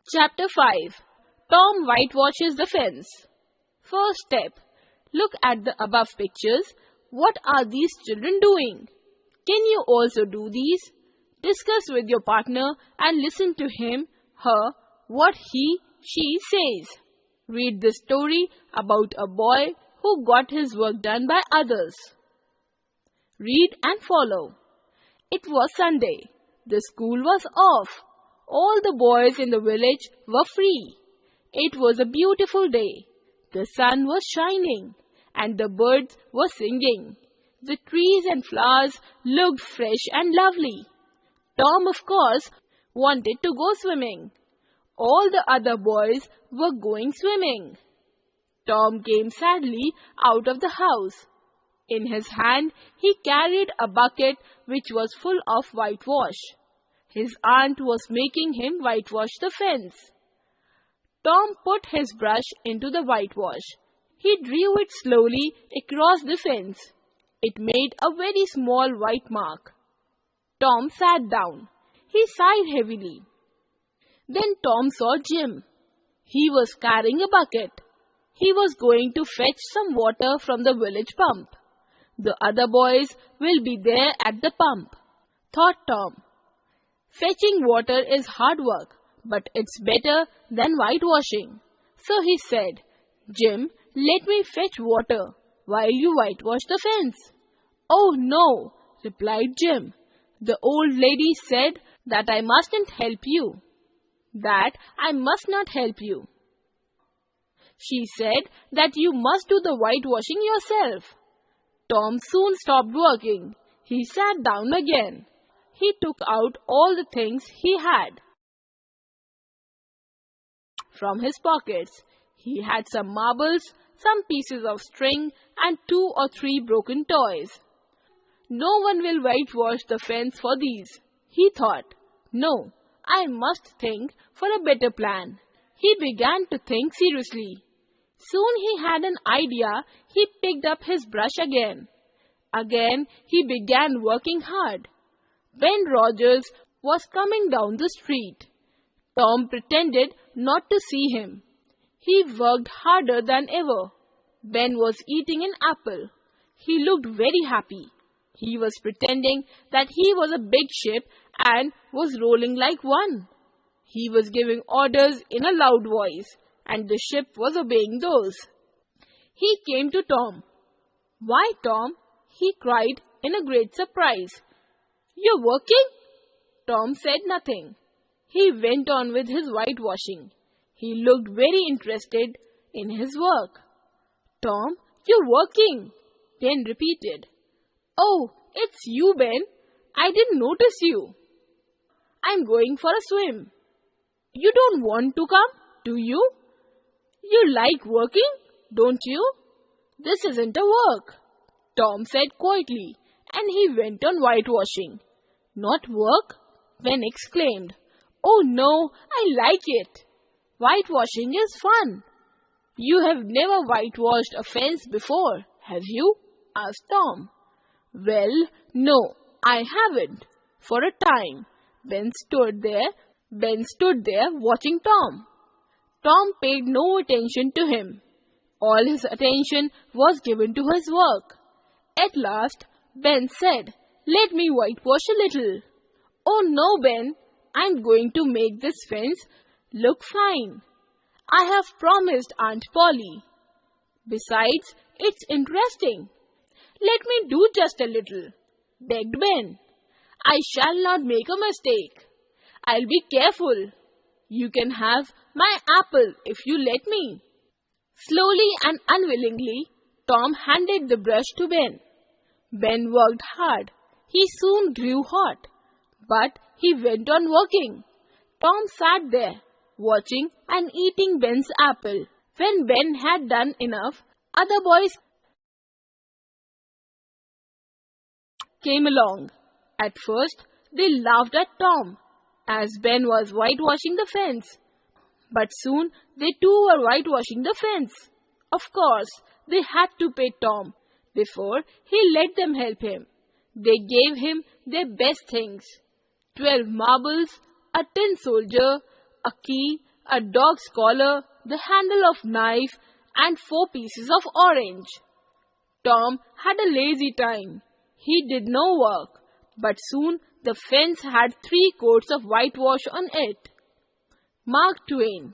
Chapter 5. Tom whitewashes the fence. First step. Look at the above pictures. What are these children doing? Can you also do these? Discuss with your partner and listen to him, her, what she says. Read the story about a boy who got his work done by others. Read and follow. It was Sunday. The school was off. All the boys in the village were free. It was a beautiful day. The sun was shining and the birds were singing. The trees and flowers looked fresh and lovely. Tom, of course, wanted to go swimming. All the other boys were going swimming. Tom came sadly out of the house. In his hand, he carried a bucket which was full of whitewash. His aunt was making him whitewash the fence. Tom put his brush into the whitewash. He drew it slowly across the fence. It made a very small white mark. Tom sat down. He sighed heavily. Then Tom saw Jim. He was carrying a bucket. He was going to fetch some water from the village pump. The other boys will be there at the pump, thought Tom. Fetching water is hard work, but it's better than whitewashing. So he said, Jim, let me fetch water while you whitewash the fence. Oh no, replied Jim. The old lady said that I mustn't help you. That I must not help you. She said that you must do the whitewashing yourself. Tom soon stopped working. He sat down again. He took out all the things he had from his pockets. He had some marbles, some pieces of string, and 2 or 3 broken toys. No one will whitewash the fence for these, he thought. No, I must think for a better plan. He began to think seriously. Soon he had an idea. He picked up his brush again. Again he began working hard. Ben Rogers was coming down the street. Tom pretended not to see him. He worked harder than ever. Ben was eating an apple. He looked very happy. He was pretending that he was a big ship and was rolling like one. He was giving orders in a loud voice, and the ship was obeying those. He came to Tom. Why, Tom? He cried in a great surprise. You're working? Tom said nothing. He went on with his whitewashing. He looked very interested in his work. Tom, you're working, Ben repeated. Oh, it's you, Ben. I didn't notice you. I'm going for a swim. You don't want to come, do you? You like working, don't you? This isn't a work, Tom said quietly, and he went on whitewashing. Not work? Ben exclaimed. Oh no, I like it. Whitewashing is fun. You have never whitewashed a fence before, have you? Asked Tom. Well, no, I haven't. For a time, Ben stood there watching Tom. Tom paid no attention to him. All his attention was given to his work. At last, Ben said, Let me whitewash a little. Oh no, Ben, I'm going to make this fence look fine. I have promised Aunt Polly. Besides, it's interesting. Let me do just a little, begged Ben. I shall not make a mistake. I'll be careful. You can have my apple if you let me. Slowly and unwillingly, Tom handed the brush to Ben. Ben worked hard. He soon grew hot. But he went on working. Tom sat there, watching and eating Ben's apple. When Ben had done enough, other boys came along. At first, they laughed at Tom, as Ben was whitewashing the fence. But soon, they too were whitewashing the fence. Of course, they had to pay Tom before he let them help him. They gave him their best things: 12 marbles, a tin soldier, a key, a dog's collar, the handle of knife, and 4 pieces of orange. Tom had a lazy time. He did no work, but soon the fence had 3 coats of whitewash on it. Mark Twain.